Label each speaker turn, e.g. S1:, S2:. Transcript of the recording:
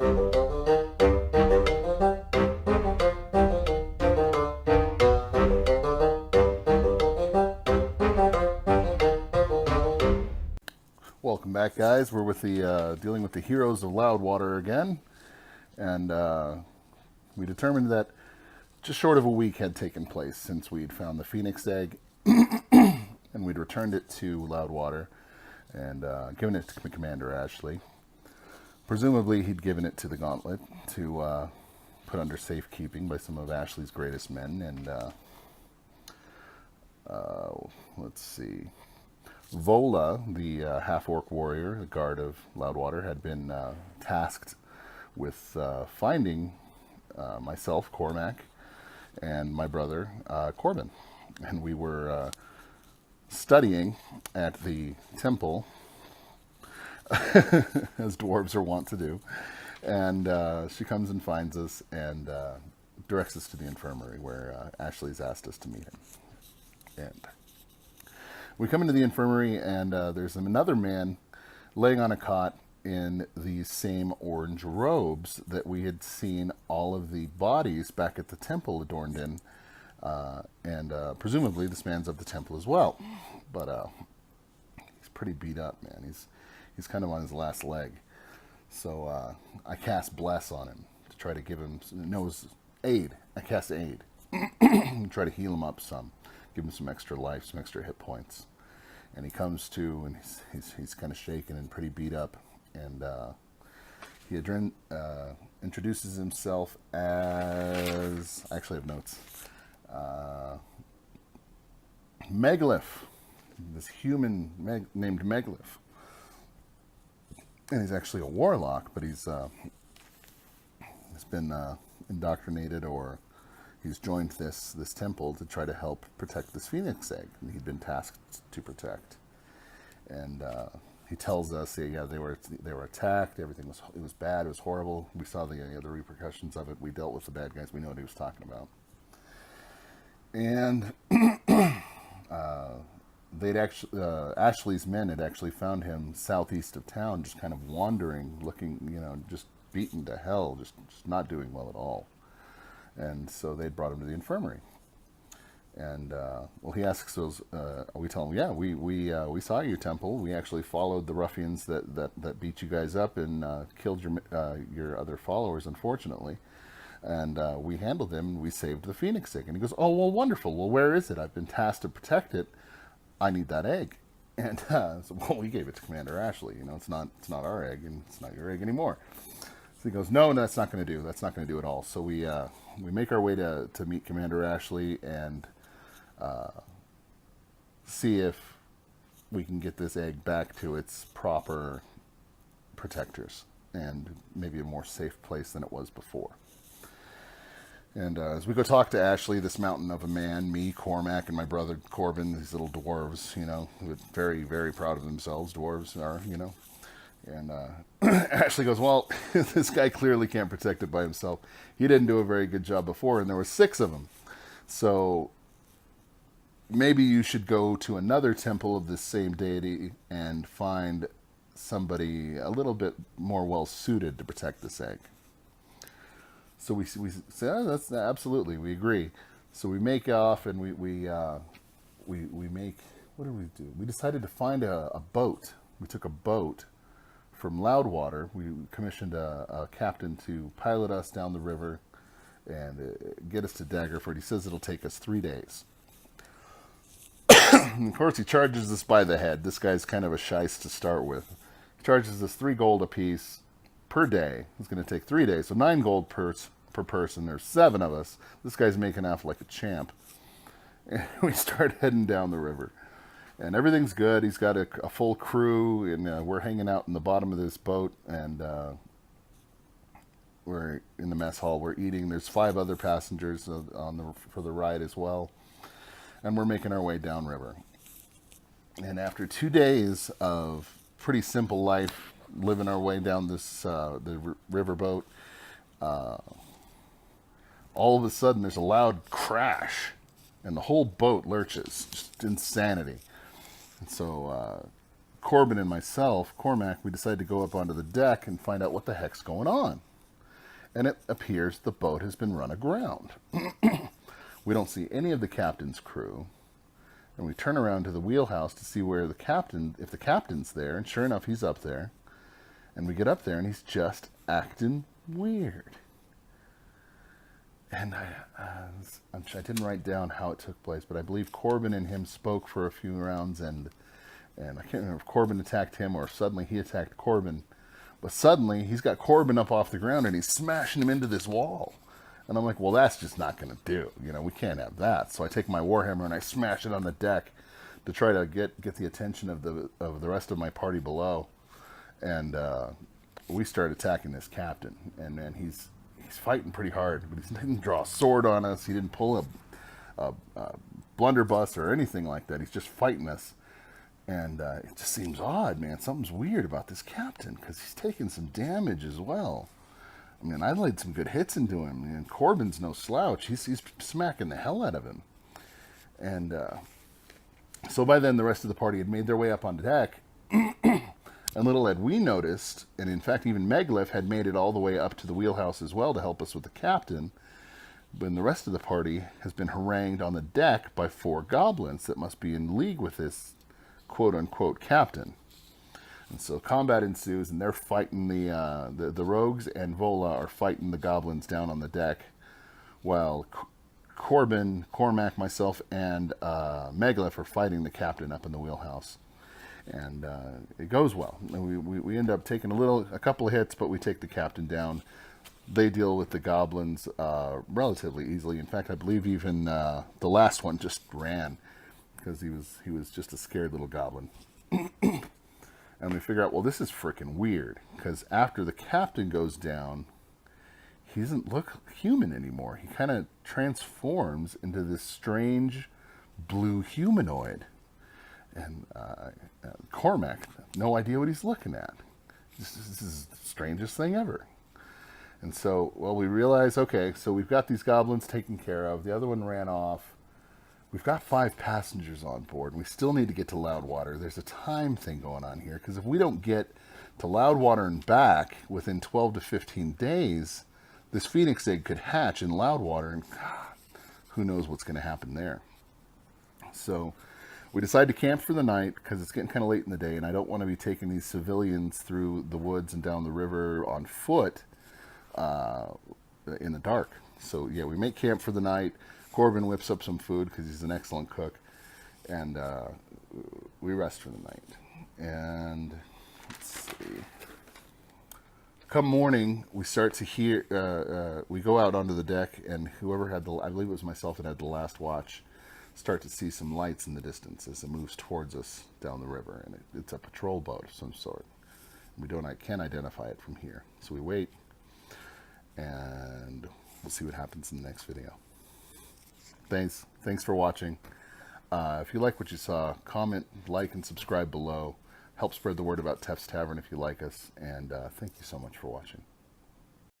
S1: Welcome back, guys. We're with the dealing with the heroes of Loudwater again, and we determined that just short of a week had taken place since we'd found the Phoenix egg, and we'd returned it to Loudwater and given it to Commander Ashley. Presumably, he'd given it to the Gauntlet to put under safekeeping by some of Ashley's greatest men, and let's see. Wolle, the half-orc warrior, the guard of Loudwater, had been tasked with finding myself, Cormac, and my brother, Corbin. And we were studying at the temple, as dwarves are wont to do. And she comes and finds us and directs us to the infirmary, where Ashley's asked us to meet him. And we come into the infirmary, and there's another man laying on a cot in these same orange robes that we had seen all of the bodies back at the temple adorned in. And presumably this man's of the temple as well. But he's pretty beat up, man. He's kind of on his last leg. So I cast Bless on him to try to give him aid. I cast aid. Try to heal him up some. Give him some extra life, some extra hit points. And he comes to, and he's kind of shaken and pretty beat up. And he introduces himself as, I actually have notes, Megalith, this human named Megalith. And he's actually a warlock, but he's been indoctrinated, or he's joined this temple to try to help protect this Phoenix egg that he'd been tasked to protect. And he tells us, yeah, they were attacked. Everything was bad. It was horrible. We saw the repercussions of it. We dealt with the bad guys. We know what he was talking about. And Ashley's men had actually found him southeast of town, just kind of wandering, looking, just beaten to hell, just not doing well at all. And so they brought him to the infirmary. And he asks us. We tell him, yeah, we saw your temple. We actually followed the ruffians that beat you guys up and killed your other followers, unfortunately. And we handled them, and we saved the Phoenix egg. And he goes, oh, well, wonderful. Well, where is it? I've been tasked to protect it. I need that egg. And so, we gave it to Commander Ashley. It's not our egg, and it's not your egg anymore. So he goes, no, that's not going to do. That's not going to do at all. So we make our way to meet Commander Ashley and see if we can get this egg back to its proper protectors and maybe a more safe place than it was before. And as we go talk to Ashley, this mountain of a man, me, Cormac, and my brother Corbin, these little dwarves, who are very, very proud of themselves, dwarves are, And Ashley goes, well, this guy clearly can't protect it by himself. He didn't do a very good job before, and there were 6 of them. So maybe you should go to another temple of this same deity and find somebody a little bit more well-suited to protect this egg. So we say, oh, that's absolutely, we agree. So we make off, and we make, what did we do? We decided to find a boat. We took a boat from Loudwater. We commissioned a captain to pilot us down the river and get us to Daggerford. He says it'll take us 3 days. And of course, he charges us by the head. This guy's kind of a shice to start with. He charges us 3 gold apiece per day. It's going to take 3 days, so 9 gold per person. There's 7 of us. This guy's making off like a champ. And we start heading down the river. And everything's good. He's got a full crew, and we're hanging out in the bottom of this boat, and we're in the mess hall. We're eating. There's 5 other passengers for the ride as well, and we're making our way downriver. And after 2 days of pretty simple life, living our way down this the riverboat, all of a sudden there's a loud crash, and the whole boat lurches. Just insanity. And so Corbin and myself, Cormac, we decided to go up onto the deck and find out what the heck's going on. and it appears the boat has been run aground. We don't see any of the captain's crew, and we turn around to the wheelhouse to see where if the captain's there, and sure enough, he's up there. And we get up there, and he's just acting weird. And I didn't write down how it took place, but I believe Corbin and him spoke for a few rounds, and I can't remember if Corbin attacked him or suddenly he attacked Corbin. But suddenly, he's got Corbin up off the ground, and he's smashing him into this wall. And I'm like, well, that's just not going to do. We can't have that. So I take my warhammer and I smash it on the deck to try to get the attention of the rest of my party below. And we start attacking this captain. And man, he's fighting pretty hard. But he didn't draw a sword on us. He didn't pull a blunderbuss or anything like that. He's just fighting us. And it just seems odd, man. Something's weird about this captain because he's taking some damage as well. I mean, I laid some good hits into him, and Corbin's no slouch. He's smacking the hell out of him. And so by then, the rest of the party had made their way up on deck. And little had we noticed, and in fact, even Meglif had made it all the way up to the wheelhouse as well to help us with the captain. When the rest of the party has been harangued on the deck by 4 goblins that must be in league with this quote-unquote captain. And so combat ensues, and they're fighting the rogues, and Wolle are fighting the goblins down on the deck, while Corbin, Cormac, myself, and Megalith are fighting the captain up in the wheelhouse. And it goes well. And we end up taking a couple of hits, but we take the captain down. They deal with the goblins relatively easily. In fact, I believe even the last one just ran because he was just a scared little goblin. And we figure out, well, this is freaking weird, because after the captain goes down, he doesn't look human anymore. He kind of transforms into this strange blue humanoid. And Cormac, no idea what he's looking at. This is the strangest thing ever. And so, well, we realize, okay, so we've got these goblins taken care of. The other one ran off. We've got 5 passengers on board. We still need to get to Loudwater. There's a time thing going on here, because if we don't get to Loudwater and back within 12 to 15 days, this phoenix egg could hatch in Loudwater, and who knows what's going to happen there. So we decide to camp for the night, because it's getting kind of late in the day, and I don't want to be taking these civilians through the woods and down the river on foot in the dark. So yeah, we make camp for the night. Corbin whips up some food because he's an excellent cook, and we rest for the night. And let's see. Come morning, we start to hear. We go out onto the deck, and whoever had I believe it was myself that had the last watch, start to see some lights in the distance as it moves towards us down the river, and it's a patrol boat of some sort. I can't identify it from here, so we wait, and we'll see what happens in the next video. Thanks for watching. If you like what you saw, comment, like, and subscribe below. Help spread the word about Tef's Tavern if you like us. And thank you so much for watching.